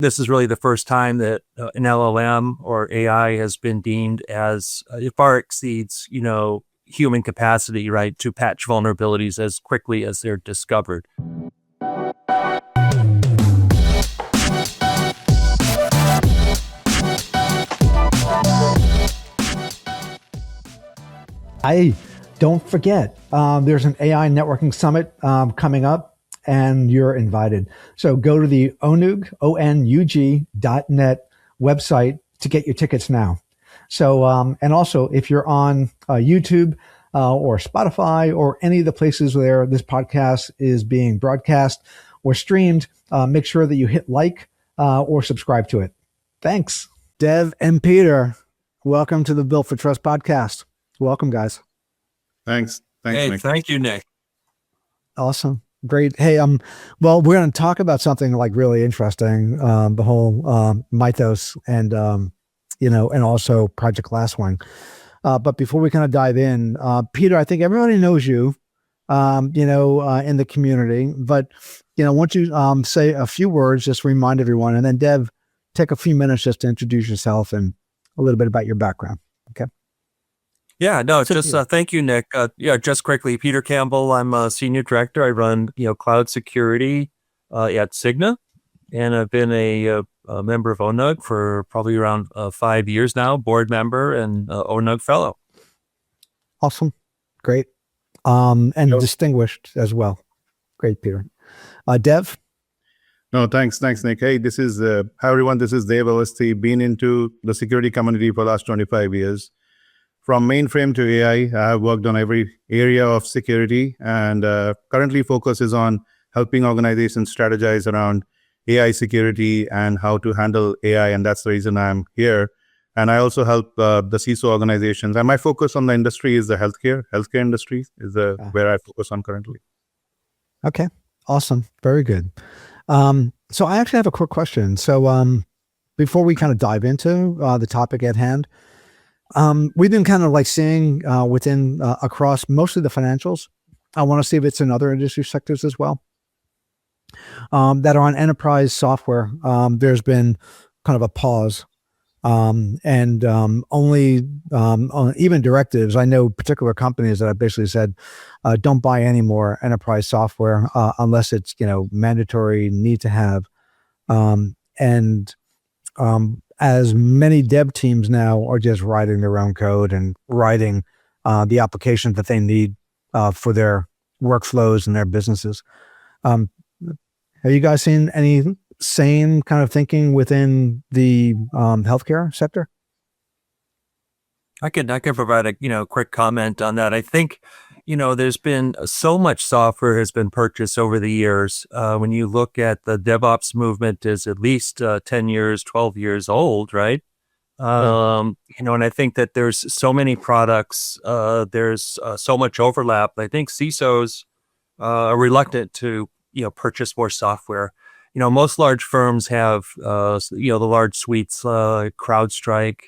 This is really the first time that an LLM or AI has been deemed as it far exceeds, human capacity, right, to patch vulnerabilities as quickly as they're discovered. Don't forget, there's an AI networking summit coming up, and you're invited. So go to the onug.net website to get your tickets now. So, and also if you're on YouTube or Spotify or any of the places where this podcast is being broadcast or streamed, make sure that you hit like or subscribe to it. Thanks. Dev and Peter, welcome to the Built for Trust podcast. Welcome, guys. Thanks, hey, Nick. Thank you, Nick. Awesome. Great. Hey, well, we're going to talk about something like really interesting, the whole Mythos and, and also Project Glasswing. But before we kind of dive in, Peter, I think everybody knows you, in the community, but, why don't you say a few words, just to remind everyone, and then Dev, take a few minutes just to introduce yourself and a little bit about your background. Okay. Yeah, no, just thank you, Nick. Just quickly, Peter Campbell. I'm a senior director. I run, cloud security at Cigna, and I've been a member of ONUG for probably around 5 years now. Board member and ONUG fellow. Awesome, great, and distinguished as well. Great, Peter. Dev. No, thanks, Nick. Hey, this is hi everyone. This is Dev Awasthi. Been into the security community for the last 25 years. From mainframe to AI, I have worked on every area of security, and currently focus is on helping organizations strategize around AI security and how to handle AI, and that's the reason I'm here. And I also help the CISO organizations, and my focus on the industry is the healthcare industry is where I focus on currently. Okay, awesome, very good. So I actually have a quick question. So before we kind of dive into the topic at hand, we've been kind of like seeing within across mostly the financials. I want to see if it's in other industry sectors as well that are on enterprise software. There's been kind of a pause, and only on even directives. I know particular companies that have basically said, don't buy any more enterprise software unless it's mandatory, need to have, and as many dev teams now are just writing their own code and writing the applications that they need for their workflows and their businesses. Have you guys seen any same kind of thinking within the healthcare sector? I can provide a quick comment on that. I think there's been so much software has been purchased over the years. When you look at the DevOps movement is at least 10 years, 12 years old, right? And I think that there's so many products, there's so much overlap. I think CISOs are reluctant to, purchase more software. Most large firms have, the large suites, CrowdStrike,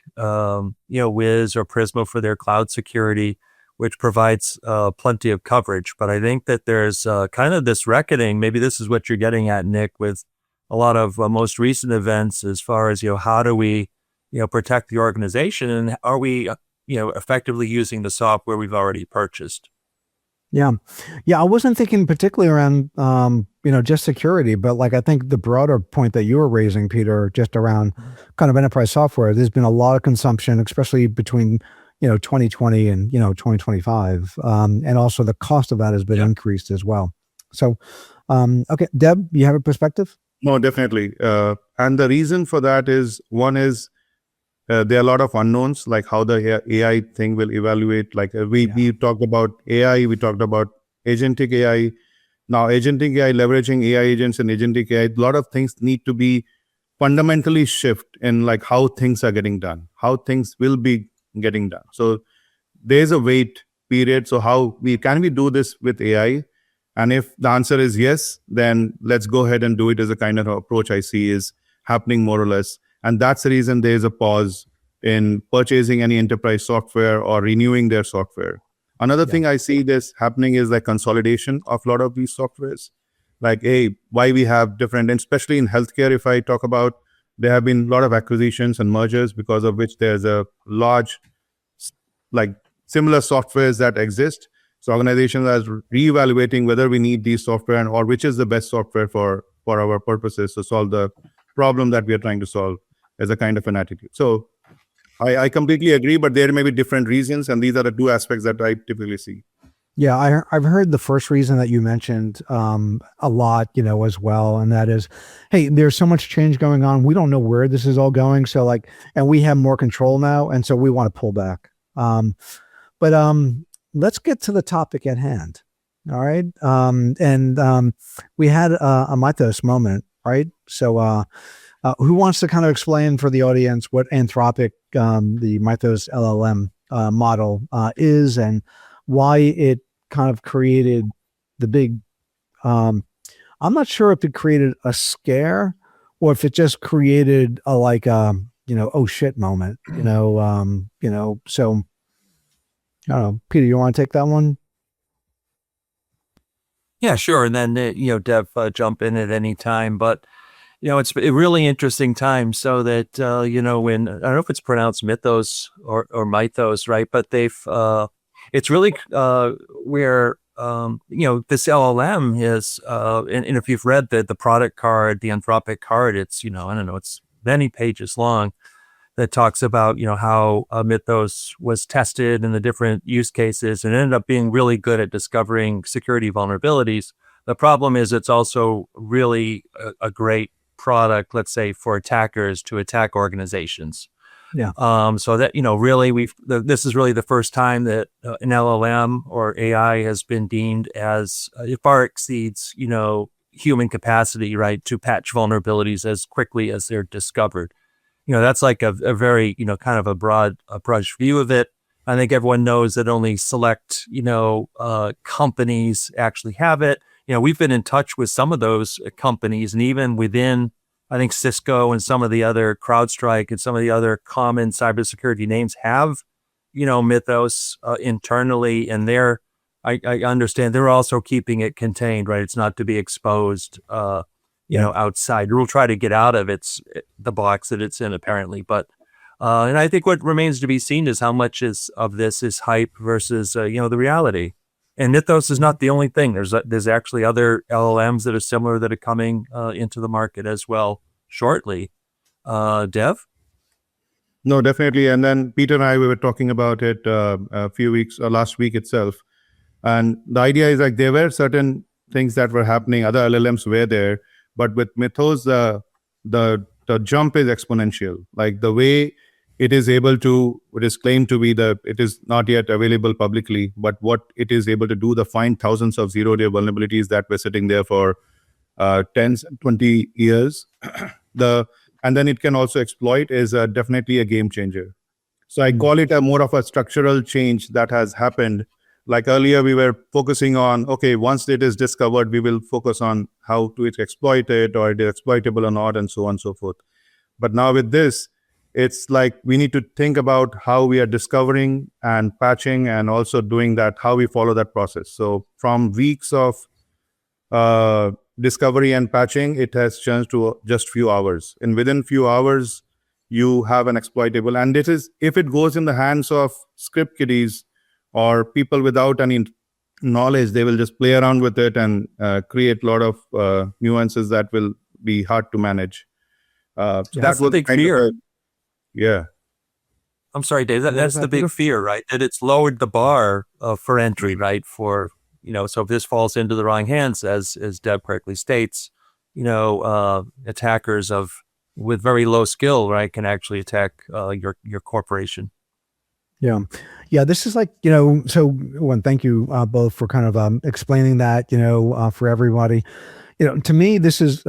Wiz or Prisma for their cloud security, which provides plenty of coverage. But I think that there's kind of this reckoning, maybe this is what you're getting at, Nick, with a lot of most recent events as far as, how do we, protect the organization, and are we, effectively using the software we've already purchased? Yeah. I wasn't thinking particularly around, just security, but like, I think the broader point that you were raising, Peter, just around kind of enterprise software, there's been a lot of consumption, especially between 2020 and 2025, and also the cost of that has been increased as well. So, okay, Deb, you have a perspective? No, definitely, and the reason for that is one is there are a lot of unknowns, like how the AI thing will evaluate. Like we talked about AI, we talked about agentic AI. Now, agentic AI, leveraging AI agents and agentic AI, a lot of things need to be fundamentally shift in like how things are getting done, how things will be getting done. So there's a wait period. So how can we do this with AI? And if the answer is yes, then let's go ahead and do it, as a kind of approach I see is happening more or less. And that's the reason there's a pause in purchasing any enterprise software or renewing their software. Another thing I see this happening is like consolidation of a lot of these softwares. like, hey, why we have different, and especially in healthcare, if I talk about, there have been a lot of acquisitions and mergers because of which there's a large, like, similar softwares that exist. So organizations are reevaluating whether we need these software or which is the best software for our purposes to solve the problem that we are trying to solve, as a kind of an attitude. So I completely agree, but there may be different reasons, and these are the two aspects that I typically see. Yeah, I've heard the first reason that you mentioned a lot, as well, and that is, hey, there's so much change going on. We don't know where this is all going, so like, and we have more control now, and so we want to pull back. But let's get to the topic at hand. All right, and we had a Mythos moment, right? So, who wants to kind of explain for the audience what Anthropic, the Mythos LLM model, is, and why it kind of created the big, I'm not sure if it created a scare or if it just created a, like, oh shit moment, so I don't know, Peter, you want to take that one? Yeah, sure. And then, Dev, jump in at any time. But, it's a really interesting time. So that, when, I don't know if it's pronounced Mythos or Mythos, right? But it's really where, this LLM is, and if you've read the product card, the Anthropic card, it's, I don't know, it's many pages long, that talks about, how Mythos was tested in the different use cases and ended up being really good at discovering security vulnerabilities. The problem is it's also really a great product, let's say, for attackers to attack organizations. Yeah. So that, really this is really the first time that an LLM or AI has been deemed as, it far exceeds, human capacity, right, to patch vulnerabilities as quickly as they're discovered. That's like a very, kind of a broad brush view of it. I think everyone knows that only select, companies actually have it. We've been in touch with some of those companies, and even within, I think, Cisco and some of the other, CrowdStrike and some of the other common cybersecurity names have, Mythos internally, and I understand they're also keeping it contained, right? It's not to be exposed, outside. We'll try to get out of the box that it's in, apparently. But, and I think what remains to be seen is how much of this is hype versus, the reality. And Mythos is not the only thing. There's actually other LLMs that are similar that are coming into the market as well shortly. Dev? No, definitely. And then Peter and I, we were talking about it a few weeks, last week itself. And the idea is, like, there were certain things that were happening. Other LLMs were there. But with Mythos, the jump is exponential. Like, the way it is claimed to be it is not yet available publicly, but what it is able to do, find thousands of zero-day vulnerabilities that were sitting there for 10, 20 years. And then it can also exploit is definitely a game changer. So I call it more of a structural change that has happened. Like earlier, we were focusing on, okay, once it is discovered, we will focus on how to exploit it, or it is exploitable or not, and so on and so forth. But now with this, it's like we need to think about how we are discovering and patching, and also doing that, how we follow that process. So from weeks of discovery and patching, it has changed to just few hours. And within few hours, you have an exploitable. And it is, if it goes in the hands of script kiddies or people without any knowledge, they will just play around with it and create a lot of nuances that will be hard to manage. That's the big fear. Yeah. I'm sorry, Dave. That's the big fear, right? That it's lowered the bar for entry, right? So if this falls into the wrong hands, as Deb correctly states, attackers with very low skill, right, can actually attack your corporation. Yeah. This is like, so one, thank you both for kind of explaining that, for everybody. To me, this is,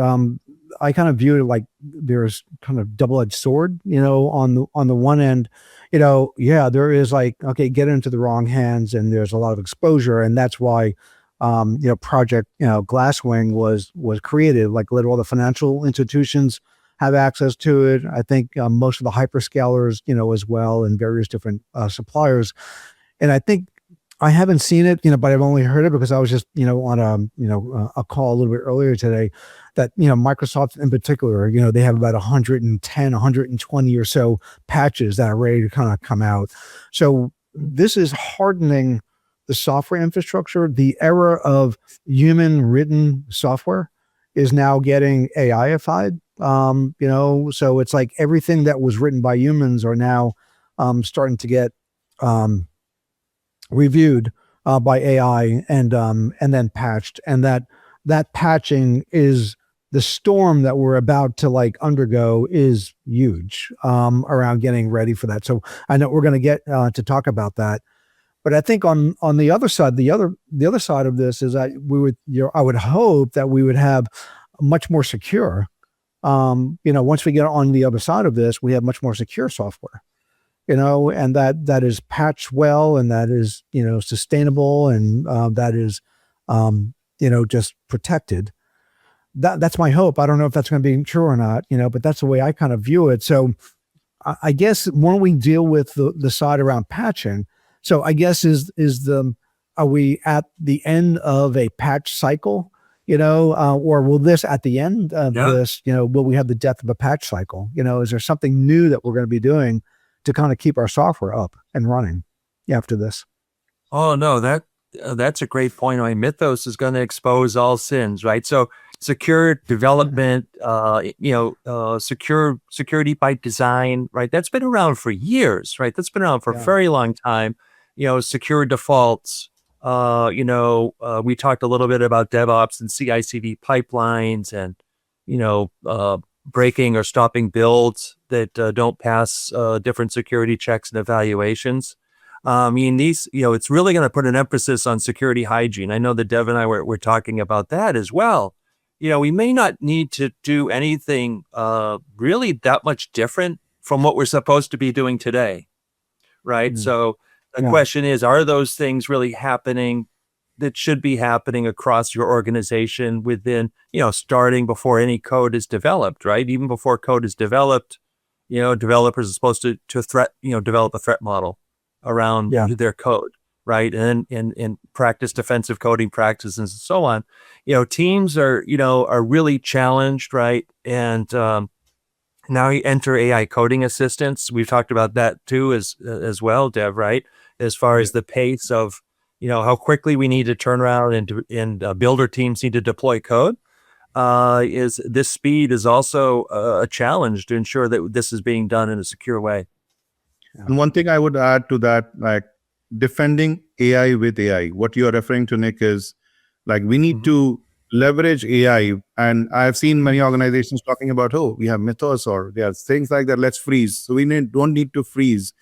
I kind of view it like there's kind of double-edged sword, on the one end, there is like, okay, get into the wrong hands and there's a lot of exposure. And that's why, Project, Glasswing was created, like let all the financial institutions have access to it. I think most of the hyperscalers, as well, and various different suppliers. And I think I haven't seen it, but I've only heard it because I was just, on a call a little bit earlier today that, Microsoft in particular, they have about 110, 120 or so patches that are ready to kind of come out. So this is hardening the software infrastructure. The era of human written software is now getting AI-ified. So it's like everything that was written by humans are now starting to get reviewed by AI and then patched, and that patching is the storm that we're about to like undergo is huge around getting ready for that. So I know we're going to get to talk about that, but I think on the other side, the other side of this is that I would hope that we would have much more secure. Once we get on the other side of this, we have much more secure software. And that is patched well, and that is, sustainable, and that is, just protected. That's my hope. I don't know if that's going to be true or not, but that's the way I kind of view it. So I guess when we deal with the side around patching, so I guess are we at the end of a patch cycle, or will this at the end of this, will we have the death of a patch cycle? Is there something new that we're going to be doing to kind of keep our software up and running after this? Oh no, that's a great point. I mean, Mythos is going to expose all sins, right? So secure development, security by design, right? That's been around for years, right? That's been around for a very long time. Secure defaults. We talked a little bit about DevOps and CI/CD pipelines, and breaking or stopping builds that don't pass different security checks and evaluations. It's really going to put an emphasis on security hygiene. I know that Dev and I were talking about that as well. We may not need to do anything really that much different from what we're supposed to be doing today, right? So the question is, are those things really happening that should be happening across your organization within, starting before any code is developed, right? Even before code is developed, developers are supposed to develop a threat model around their code, right? And practice defensive coding practices and so on. Teams are really challenged, right? And now you enter AI coding assistants. We've talked about that too as well, Dev, right? As far as the pace of, how quickly we need to turn around and builder teams need to deploy code. Is this speed is also a challenge to ensure that this is being done in a secure way. And one thing I would add to that, like defending AI with AI, what you're referring to, Nick, is like we need to leverage AI. And I've seen many organizations talking about, we have Mythos or there are things like that, let's freeze. So we don't need to freeze.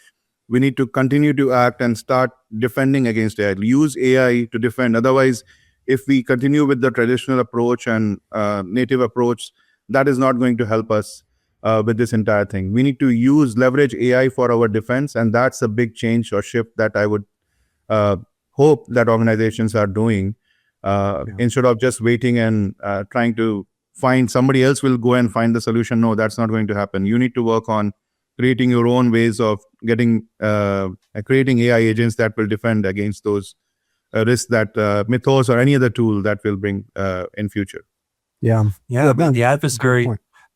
We need to continue to act and start defending against AI. Use AI to defend. Otherwise, if we continue with the traditional approach and native approach, that is not going to help us with this entire thing. We need to leverage AI for our defense. And that's a big change or shift that I would hope that organizations are doing instead of just waiting and trying to find somebody else will go and find the solution. No, that's not going to happen. You need to work on creating your own ways of creating AI agents that will defend against those risks that Mythos or any other tool that will bring in future. The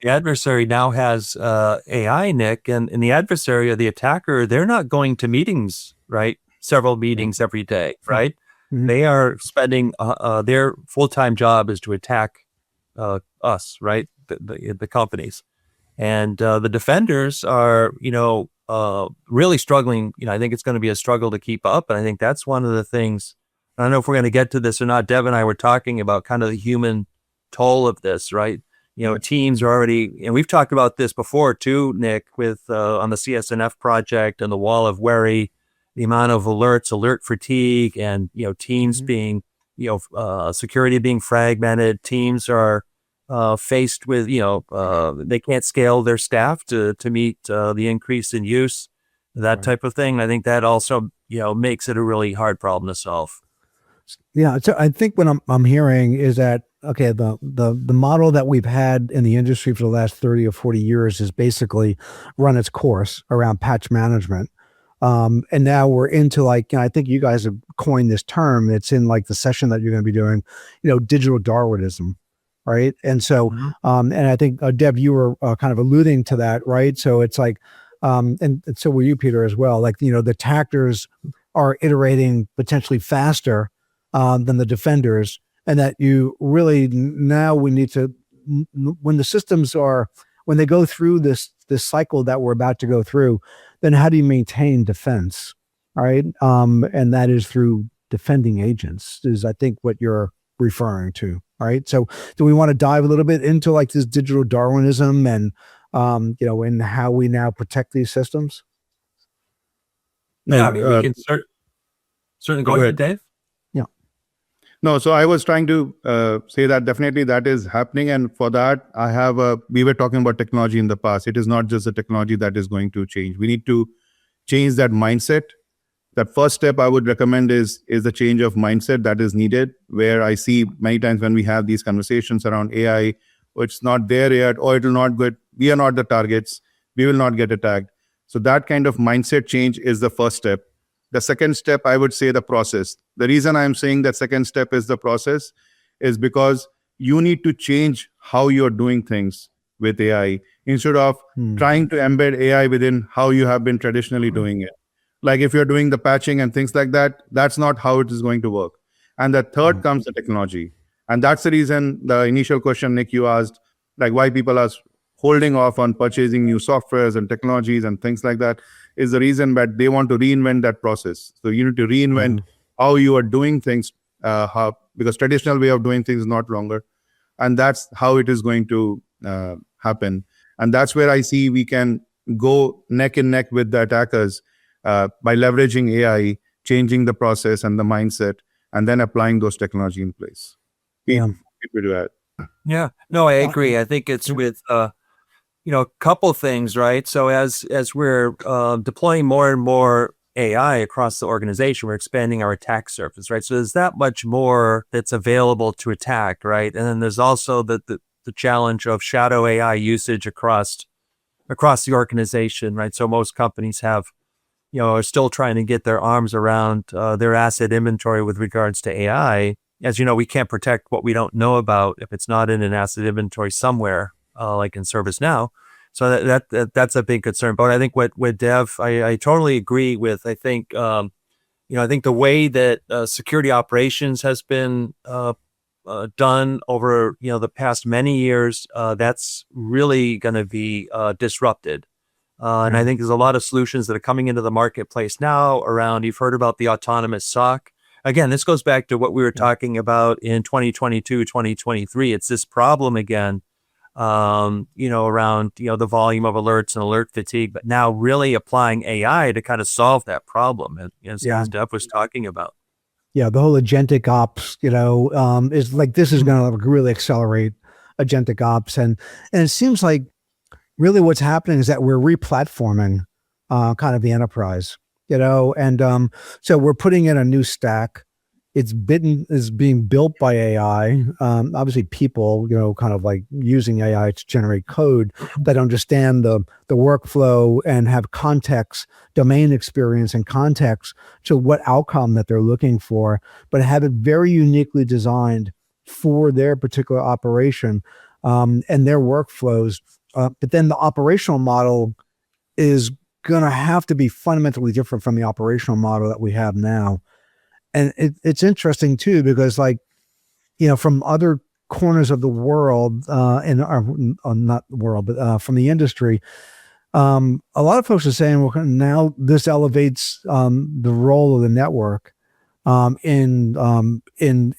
adversary now has AI, Nick, and the adversary or the attacker, they're not going to meetings, right? Several meetings every day, right? They are spending their full-time job is to attack us, right? The companies. And the defenders are, really struggling. I think it's going to be a struggle to keep up. And I think that's one of the things, I don't know if we're going to get to this or not. Dev and I were talking about kind of the human toll of this, right? Teams are already, and we've talked about this before too, Nick, with on the CSNF project and the wall of worry, the amount of alerts, alert fatigue, and, teams being, security being fragmented. Teams are faced with, they can't scale their staff to meet the increase in use, that type of thing. I think that also, makes it a really hard problem to solve. Yeah. So I think what I'm hearing is that, okay, the model that we've had in the industry for the last 30 or 40 years has basically run its course around patch management. And now we're into like, I think you guys have coined this term. It's in like the session that you're going to be doing, digital Darwinism. Right. And so, and I think, Dev, you were kind of alluding to that, right? So it's like, and so were you, Peter, as well. Like, the attackers are iterating potentially faster than the defenders, and that you really now we need to, when the systems are, when they go through this cycle that we're about to go through, then how do you maintain defense? All right. And that is through defending agents, is I think what you're referring to. All right. So do we want to dive a little bit into like this digital Darwinism and, and how we now protect these systems? Yeah, I mean, we can certainly go ahead, Dave. Yeah. No, so I was trying to say that definitely that is happening. And for that, we were talking about technology in the past. It is not just the technology that is going to change. We need to change that mindset. That first step I would recommend is the change of mindset that is needed, where I see many times when we have these conversations around AI, it's not there yet, or it will not get, we are not the targets, we will not get attacked. So that kind of mindset change is the first step. The second step, I would say the process. The reason I'm saying that second step is the process is because you need to change how you're doing things with AI instead of trying to embed AI within how you have been traditionally doing it. Like if you're doing the patching and things like that, that's not how it is going to work. And the third comes the technology. And that's the reason the initial question, Nick, you asked, like why people are holding off on purchasing new softwares and technologies and things like that, is the reason that they want to reinvent that process. So you need to reinvent how you are doing things, because traditional way of doing things is not longer. And that's how it is going to happen. And that's where I see we can go neck and neck with the attackers by leveraging AI, changing the process and the mindset, and then applying those technology in place. Yeah. Yeah, no, I agree. I think it's with a couple things, right? So as we're deploying more and more AI across the organization, we're expanding our attack surface, right? So there's that much more that's available to attack, right? And then there's also the challenge of shadow AI usage across the organization, right? So most companies have, are still trying to get their arms around their asset inventory with regards to AI. As you know, we can't protect what we don't know about if it's not in an asset inventory somewhere, like in ServiceNow. So that's a big concern. But I think with Dev, I totally agree with. I think I think the way that security operations has been done over the past many years, that's really going to be disrupted. And I think there's a lot of solutions that are coming into the marketplace now around, you've heard about the autonomous SOC. Again, this goes back to what we were talking about in 2022, 2023. It's this problem again, around, the volume of alerts and alert fatigue, but now really applying AI to kind of solve that problem, as Dev was talking about. Yeah, the whole agentic ops, is like, this is going to really accelerate agentic ops. And it seems like really what's happening is that we're replatforming kind of the enterprise, and so we're putting in a new stack. It's being built by AI. Obviously people, kind of like using AI to generate code that understand the workflow and have context, domain experience and context to what outcome that they're looking for, but have it very uniquely designed for their particular operation and their workflows. But then the operational model is going to have to be fundamentally different from the operational model that we have now. And it's interesting too, because from other corners of the world, not the world, but from the industry, a lot of folks are saying, well, now this elevates the role of the network in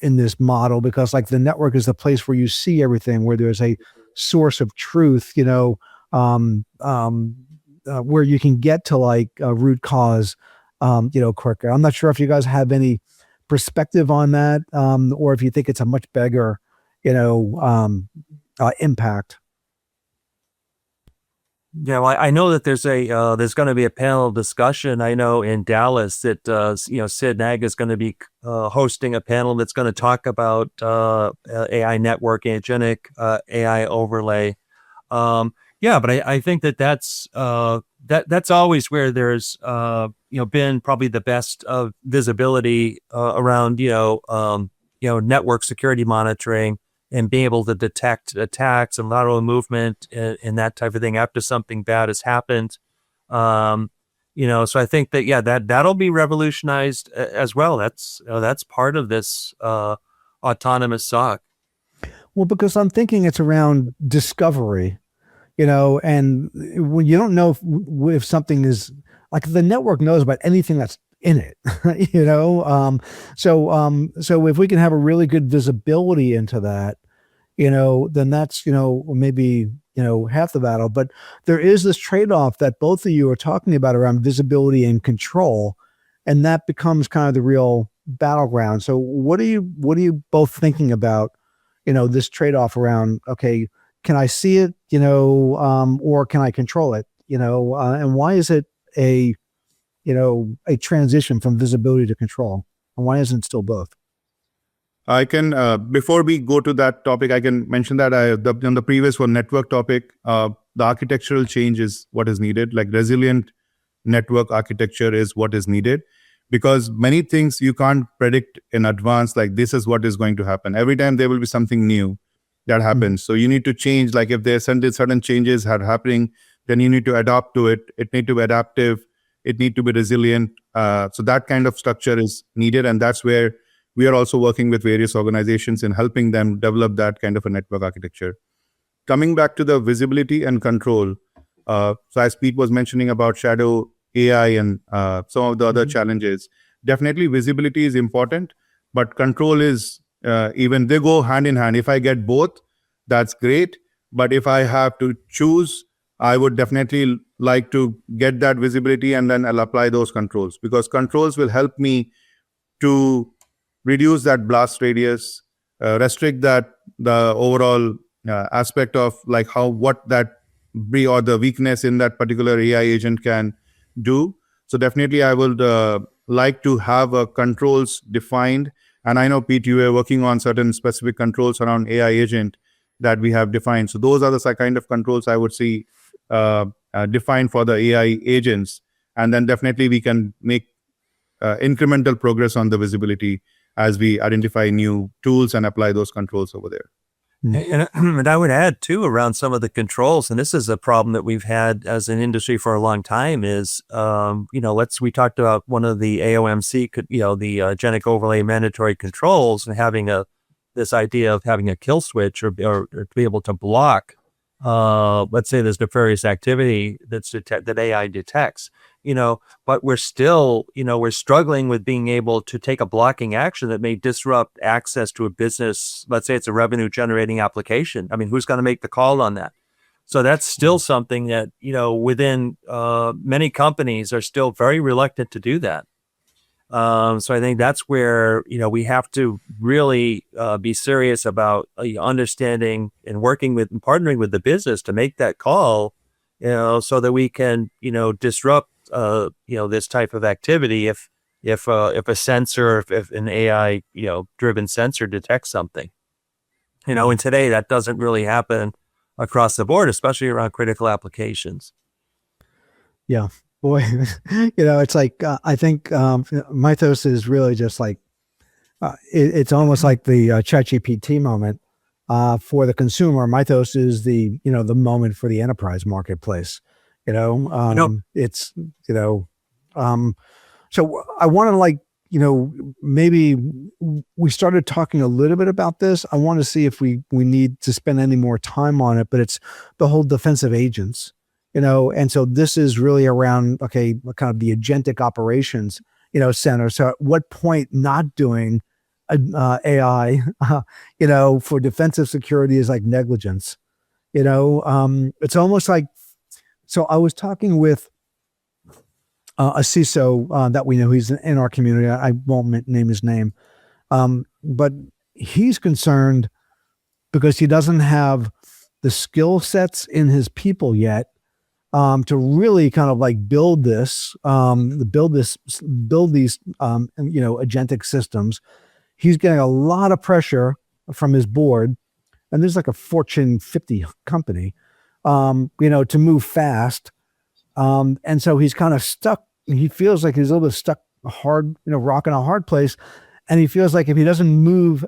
this model, because the network is the place where you see everything, where there's a source of truth, where you can get to a root cause, quicker. I'm not sure if you guys have any perspective on that, or if you think it's a much bigger, impact. Yeah, well, I know that there's going to be a panel discussion. I know in Dallas that Sid Nag is going to be hosting a panel that's going to talk about AI network, agentic AI overlay. But I think that's that's always where there's been probably the best of visibility around network security monitoring and being able to detect attacks and lateral movement and that type of thing after something bad has happened. So I think that that'll be revolutionized as well. That's part of this autonomous SOC. Well, because I'm thinking it's around discovery, and when you don't know if something is like, the network knows about anything that's in it, so if we can have a really good visibility into that, then that's, maybe, half the battle. But there is this trade-off that both of you are talking about around visibility and control, and that becomes kind of the real battleground. So what are you both thinking about, this trade-off around, okay, can I see it, or can I control it, and why is it a transition from visibility to control, and why isn't it still both? I can, before we go to that topic, I can mention that on the previous one, network topic, the architectural change is what is needed. Like resilient network architecture is what is needed, because many things you can't predict in advance. Like this is what is going to happen. Every time there will be something new that happens. So you need to change. Like if there are certain changes are happening, then you need to adapt to it. It need to be adaptive. It need to be resilient. So that kind of structure is needed. And that's where we are also working with various organizations in helping them develop that kind of a network architecture. Coming back to the visibility and control, so as Pete was mentioning about shadow AI and some of the other challenges, definitely visibility is important, but control is even they go hand in hand. If I get both, that's great. But if I have to choose, I would definitely like to get that visibility and then I'll apply those controls, because controls will help me to reduce that blast radius, restrict the overall aspect of like what that or the weakness in that particular AI agent can do. So definitely I would like to have controls defined. And I know, Pete, you were working on certain specific controls around AI agent that we have defined. So those are the kind of controls I would see defined for the AI agents. And then definitely we can make incremental progress on the visibility as we identify new tools and apply those controls over there. And I would add too, around some of the controls, and this is a problem that we've had as an industry for a long time, is, we talked about one of the AOMC, the agentic overlay mandatory controls, and having this idea of having a kill switch or to be able to block, let's say there's nefarious activity that AI detects. But we're still, we're struggling with being able to take a blocking action that may disrupt access to a business. Let's say it's a revenue generating application. I mean, who's going to make the call on that? So that's still something that, within many companies are still very reluctant to do that. So I think that's where, we have to really be serious about understanding and working with and partnering with the business to make that call, so that we can, disrupt this type of activity if a sensor, if an AI driven sensor detects something, and today that doesn't really happen across the board, especially around critical applications. Yeah, boy, it's like I think Mythos is really just like it's almost like the ChatGPT moment for the consumer. Mythos is the the moment for the enterprise marketplace. It's so I want to maybe we started talking a little bit about this. I want to see if we need to spend any more time on it, but it's the whole defensive agents, and so this is really around, okay, kind of the agentic operations, center. So at what point not doing AI, for defensive security is like negligence, it's almost like, so I was talking with a CISO that we know, he's in our community. I won't name his name, but he's concerned because he doesn't have the skill sets in his people yet to really kind of like build these agentic systems. He's getting a lot of pressure from his board, and there's like a Fortune 50 company, to move fast. And so he's kind of stuck. He feels like he's a little bit stuck hard, rock in a hard place. And he feels like if he doesn't move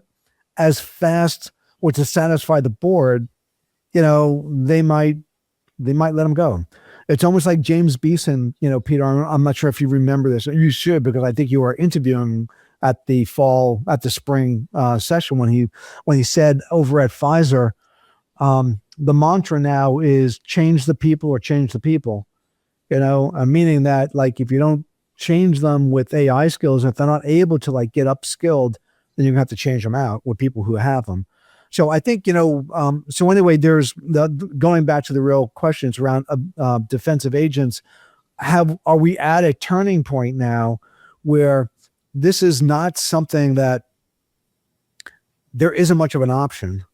as fast or to satisfy the board, they might let him go. It's almost like James Beeson, Peter, I'm not sure if you remember this. You should, because I think you were interviewing at the spring session when he said over at Pfizer, the mantra now is change the people or change the people, meaning that like, if you don't change them with AI skills, if they're not able to like get upskilled, then you're gonna have to change them out with people who have them. So I think, so anyway, there's going back to the real questions around defensive agents. Are we at a turning point now where this is not something that there isn't much of an option?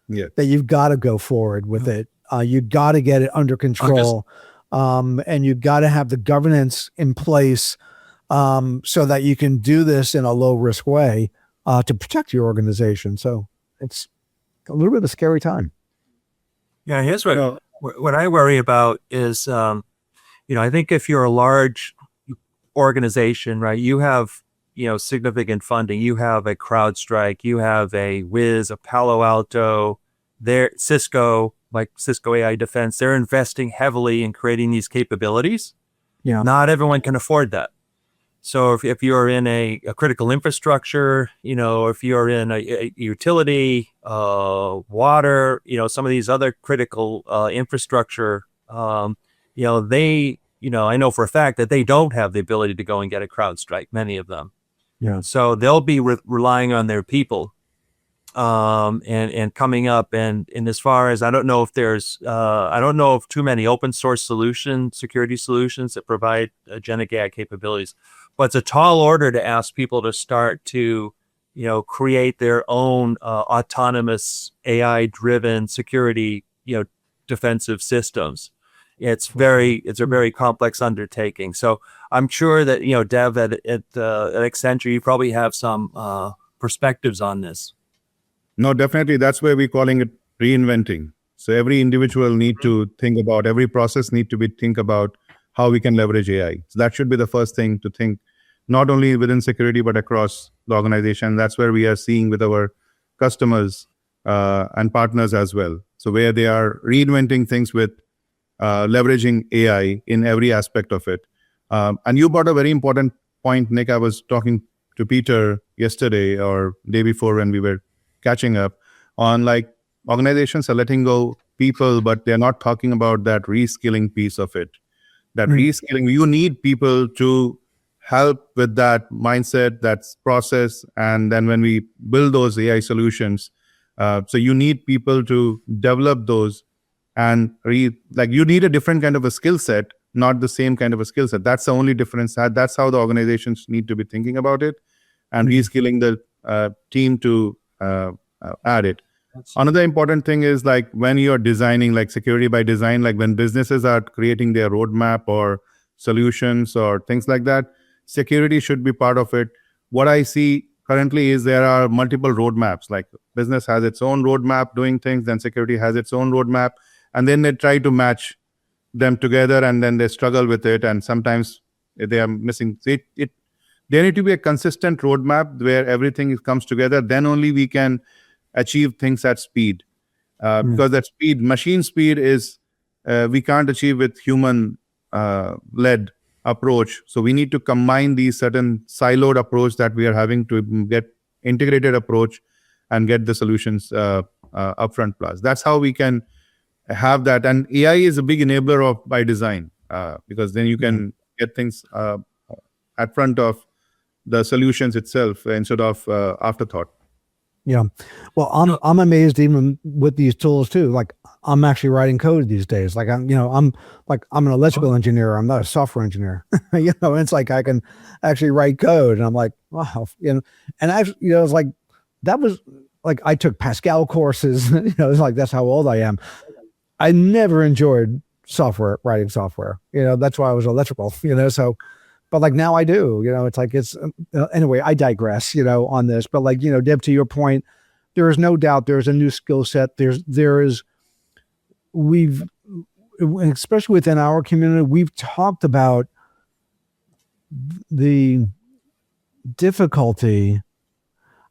Yeah. That you've got to go forward with it. You've got to get it under control. And you've got to have the governance in place so that you can do this in a low risk way to protect your organization. So it's a little bit of a scary time. Yeah, here's what I worry about is, I think if you're a large organization, right, you have, significant funding, you have a CrowdStrike, you have a Wiz, a Palo Alto, Cisco, like Cisco AI Defense, they're investing heavily in creating these capabilities. Yeah. Not everyone can afford that. So if you're in a critical infrastructure, if you're in a utility, water, some of these other critical infrastructure, I know for a fact that they don't have the ability to go and get a CrowdStrike, many of them. Yeah. So they'll be relying on their people. And coming up and as far as I don't know if too many open source security solutions that provide agentic AI capabilities, but it's a tall order to ask people to start to, create their own autonomous AI driven security, defensive systems. It's a very complex undertaking. So I'm sure that, Dev at Accenture, you probably have some perspectives on this. No, definitely. That's where we're calling it reinventing. So every individual need to think about, every process need to think about how we can leverage AI. So that should be the first thing to think, not only within security, but across the organization. That's where we are seeing with our customers and partners as well. So where they are reinventing things with leveraging AI in every aspect of it. And you brought a very important point, Nick. I was talking to Peter yesterday or day before when we were catching up on like organizations are letting go people, but they're not talking about that reskilling piece of it. That reskilling, you need people to help with that mindset, that process. And then when we build those AI solutions, so you need people to develop those and you need a different kind of a skill set, not the same kind of a skill set. That's the only difference. That's how the organizations need to be thinking about it and reskilling the team to add it. Another important thing is like when you're designing like security by design, like when businesses are creating their roadmap or solutions or things like that, security should be part of it. What I see currently is there are multiple roadmaps, like business has its own roadmap doing things, then security has its own roadmap, and then they try to match them together and then they struggle with it. And sometimes they are missing it. There need to be a consistent roadmap where everything comes together. Then only we can achieve things at speed. Because that speed, machine speed is, we can't achieve with human led approach. So we need to combine these certain siloed approach that we are having to get integrated approach and get the solutions upfront plus. That's how we can have that. And AI is a big enabler of by design because then you can get things at front of the solutions itself instead of afterthought. Yeah. Well, I'm amazed even with these tools too. Like I'm actually writing code these days. Like I'm an electrical engineer. I'm not a software engineer. It's like I can actually write code and I'm like, wow, and it's like, that was like, I took Pascal courses, it's like, that's how old I am. I never enjoyed writing software, that's why I was electrical, so, but like now I do, it's like, anyway, I digress, on this, but like, Deb, to your point, there is no doubt there's a new skill set. It's especially within our community, we've talked about the difficulty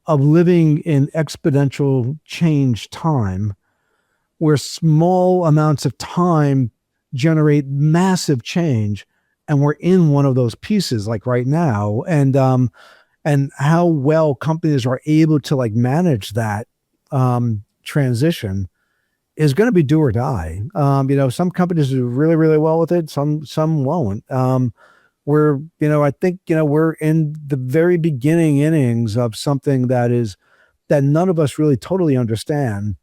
of living in exponential change time, where small amounts of time generate massive change, and we're in one of those pieces like right now, and how well companies are able to like manage that transition is going to be do or die. Some companies do really, really well with it. Some won't. I think, we're in the very beginning innings of something that none of us really totally understand,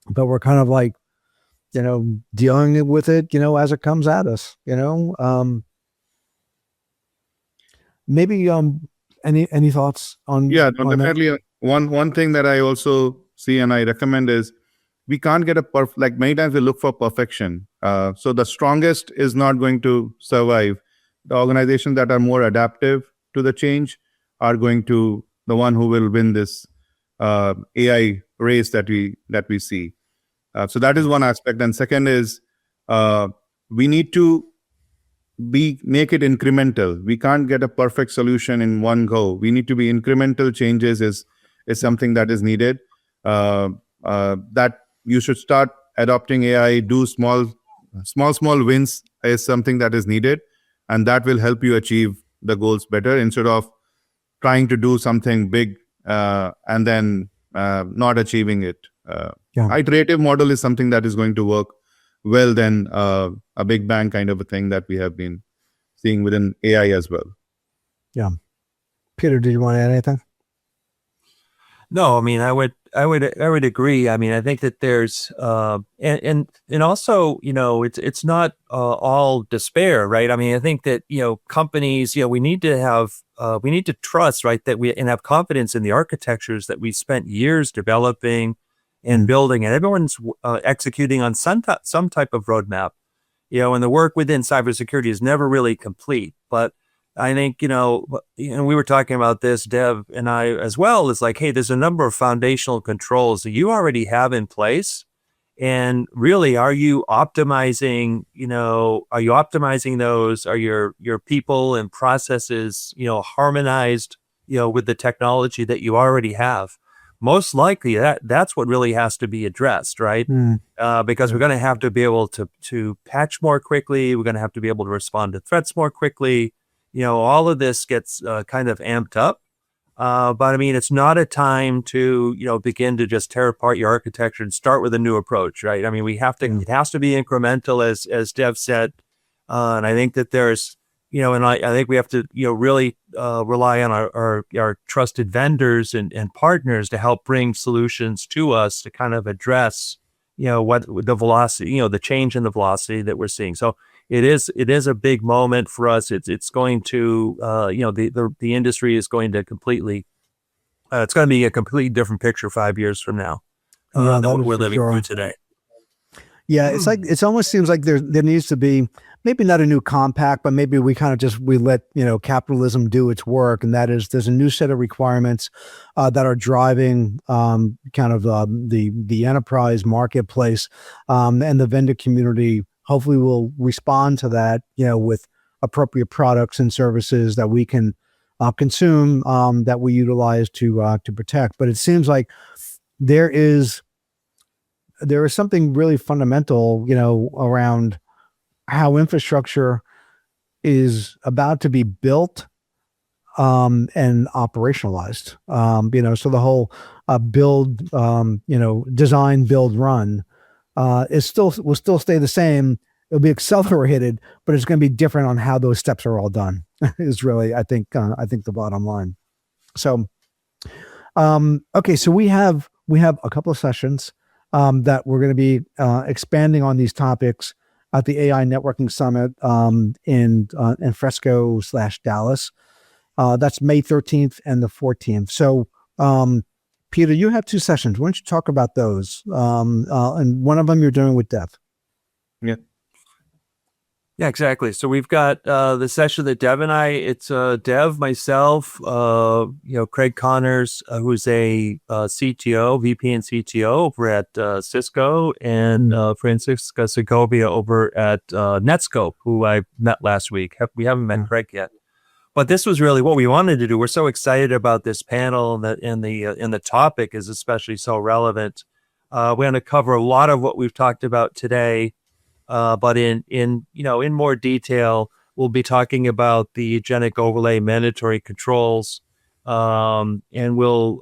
but we're kind of like, dealing with it, as it comes at us, maybe, any thoughts on, Yeah, no, on that? definitely. One thing that I also see and I recommend is we can't get like many times we look for perfection. So the strongest is not going to survive. The organizations that are more adaptive to the change are going to the one who will win this AI race that we see. So that is one aspect. And second is we need to make it incremental. We can't get a perfect solution in one go. We need to be incremental changes is something that is needed. That you should start adopting AI, do small wins is something that is needed, and that will help you achieve the goals better instead of trying to do something big and then not achieving it. Iterative model is something that is going to work well than a big bang kind of a thing that we have been seeing within AI as well. Yeah. Peter, did you want to add anything? No, I mean, I would agree. I mean, I think that there's and also, it's not all despair, right? I mean, I think that, companies, we need to trust, right, that and have confidence in the architectures that we spent years developing and building, and everyone's executing on some type of roadmap, and the work within cybersecurity is never really complete. But I think, we were talking about this, Dev and I as well, is like, hey, there's a number of foundational controls that you already have in place. And really, are you optimizing those? Are your people and processes, harmonized, with the technology that you already have? Most likely that's what really has to be addressed, right? Because we're going to have to be able to patch more quickly. We're going to have to be able to respond to threats more quickly. All of this gets kind of amped up. But I mean, it's not a time to, begin to just tear apart your architecture and start with a new approach, right? I mean, it has to be incremental, as Dev said. And I think that there's, and I think we have to, really rely on our trusted vendors and partners to help bring solutions to us to kind of address, what the velocity, the change in the velocity that we're seeing. So it is a big moment for us. It's going to, the industry is going to completely, it's going to be a completely different picture 5 years from now than what we're living through today. Yeah, it's like, it almost seems like there needs to be maybe not a new compact, but maybe we kind of we let capitalism do its work, and that is there's a new set of requirements that are driving kind of the enterprise marketplace, and the vendor community hopefully will respond to that, with appropriate products and services that we can consume, that we utilize to protect. But it seems like there is something really fundamental, around how infrastructure is about to be built and operationalized. So the whole build, design, build, run will still stay the same. It'll be accelerated, but it's going to be different on how those steps are all done. Is really, I think the bottom line. So, okay, so we have a couple of sessions that we're going to be expanding on these topics at the AI Networking Summit in Fresco/Dallas. That's May 13th and the 14th. So, Peter, you have 2 sessions. Why don't you talk about those? And one of them you're doing with Dev. Yeah. Yeah, exactly. So we've got the session that Dev and I, it's Dev, myself, Craig Connors, who's a CTO, VP and CTO over at Cisco, and Francisca Segovia over at Netscope, who I met last week. We haven't met Craig yet. But this was really what we wanted to do. We're so excited about this panel, and the topic is especially so relevant. We're going to cover a lot of what we've talked about today. But in more detail, we'll be talking about the agentic overlay mandatory controls, and we'll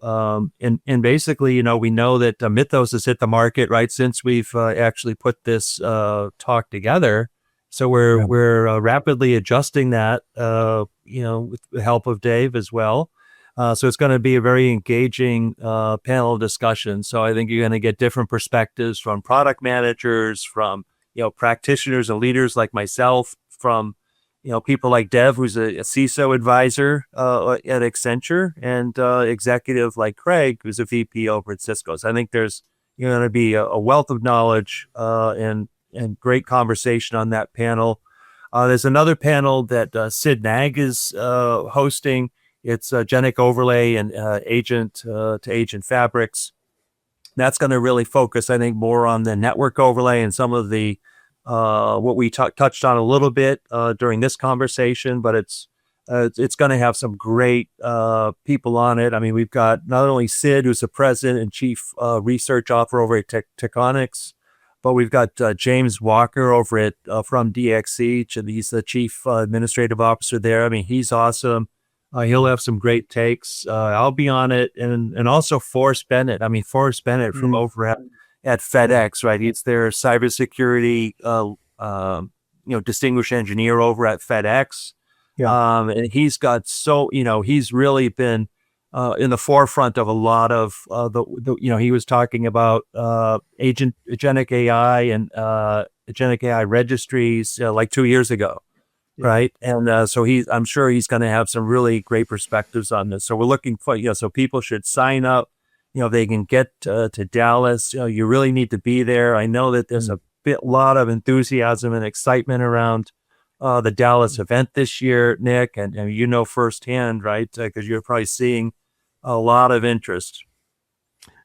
and basically, we know that Mythos has hit the market right since we've actually put this talk together. So we're rapidly adjusting that, with the help of Dave as well. So it's going to be a very engaging panel discussion. So I think you're going to get different perspectives from product managers, from practitioners and leaders like myself, from people like Dev, who's a CISO advisor at Accenture, and executive like Craig, who's a VP over at Cisco. So I think there's going to be a wealth of knowledge and great conversation on that panel. There's another panel that Sid Nag is hosting. It's agentic overlay and agent to agent fabrics. That's going to really focus, I think, more on the network overlay and some of the what we touched on a little bit during this conversation. But it's going to have some great people on it. I mean, we've got not only Sid, who's the president and chief research officer over at Tectonics, but we've got James Walker over at from DXC. And he's the chief administrative officer there. I mean, he's awesome. He'll have some great takes. I'll be on it, and also Forrest Bennett. I mean, Forrest Bennett from over at FedEx, right? He's their cybersecurity, distinguished engineer over at FedEx. Yeah. And he's got he's really been in the forefront of a lot of he was talking about agentic AI and agentic AI registries like 2 years ago. Yeah. Right. And so I'm sure he's going to have some really great perspectives on this. So we're looking for, so people should sign up, if they can get to Dallas, you really need to be there. I know that there's a lot of enthusiasm and excitement around the Dallas event this year, Nick, and firsthand, right? Because you're probably seeing a lot of interest.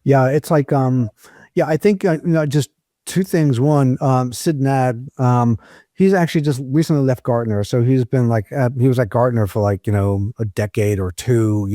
Yeah. It's like, I think, just two things. One, Sid Nag, he's actually just recently left Gartner. So he's been he was at Gartner for a decade or two,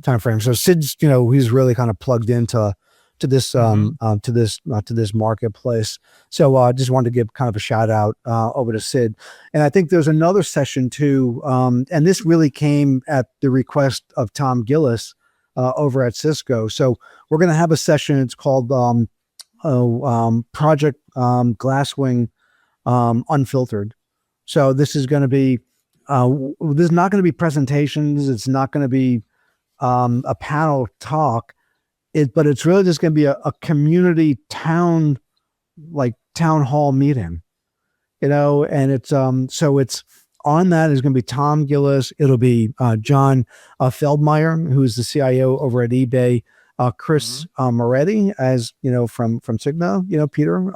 time frame. So Sid's, he's really kind of plugged into this, to this marketplace. So I just wanted to give kind of a shout out over to Sid. And I think there's another session too. And this really came at the request of Tom Gillis over at Cisco. So we're going to have a session. It's called Project Glasswing Unfiltered. So this is going to be there's not going to be presentations. It's not going to be a panel talk. But it's really just going to be a community town hall meeting, and it's so it's on that is going to be Tom Gillis. It'll be John Feldmeyer, who's the CIO over at eBay. Chris Moretti, as from Cigna. Peter,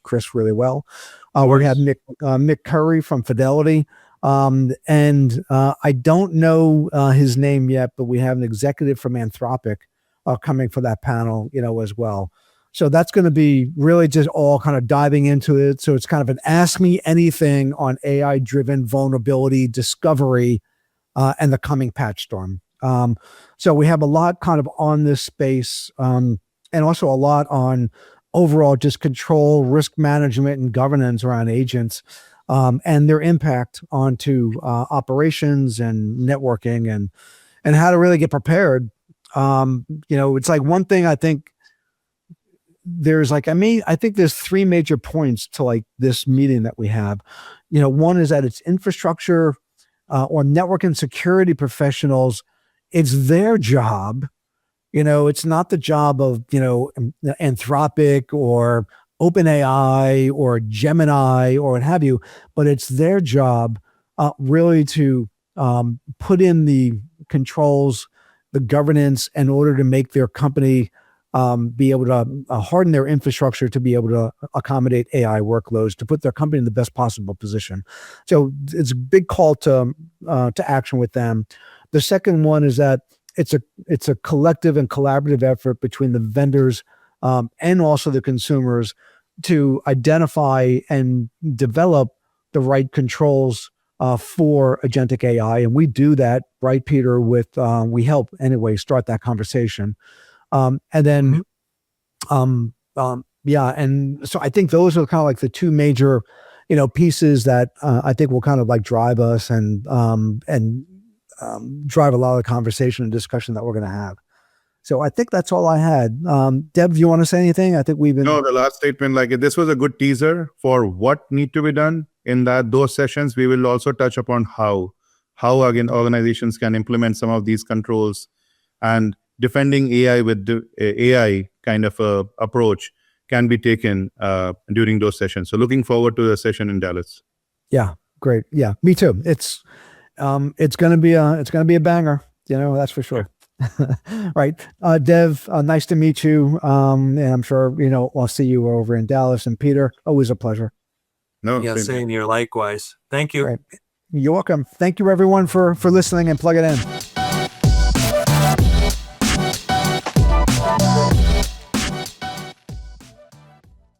Chris really well. We're gonna have Mick Curry from Fidelity, and I don't know his name yet, but we have an executive from Anthropic coming for that panel, as well. So that's going to be really just all kind of diving into it. So it's kind of an ask me anything on AI-driven vulnerability discovery and the coming patch storm. So we have a lot kind of on this space, and also a lot on overall just control, risk management, and governance around agents, and their impact onto operations and networking and how to really get prepared. It's like one thing I think there's I think there's three major points to this meeting that we have. One is that it's infrastructure or network and security professionals. It's their job. It's not the job of, Anthropic or OpenAI or Gemini or what have you, but it's their job really to put in the controls, the governance in order to make their company be able to harden their infrastructure to be able to accommodate AI workloads to put their company in the best possible position. So it's a big call to action with them. The second one is that it's a collective and collaborative effort between the vendors and also the consumers to identify and develop the right controls for agentic AI. And we do that, right, Peter, with we help anyway start that conversation. And then, yeah. And so I think those are kind of like the two major, pieces that I think will kind of like drive us and drive a lot of the conversation and discussion that we're going to have. So I think that's all I had. Dev, you want to say anything? I think we've been. No, the last statement, like this was a good teaser for what need to be done in those sessions. We will also touch upon how again organizations can implement some of these controls, and defending AI with the AI kind of a approach can be taken during those sessions. So looking forward to the session in Dallas. Yeah, great. Yeah, me too. It's gonna be a banger. That's for sure. Right. Dev, nice to meet you. And I'm sure, I'll see you over in Dallas. And Peter, always a pleasure. No, Yeah, same here. Likewise. Thank you. Right. You're welcome. Thank you everyone for listening, and plug it in.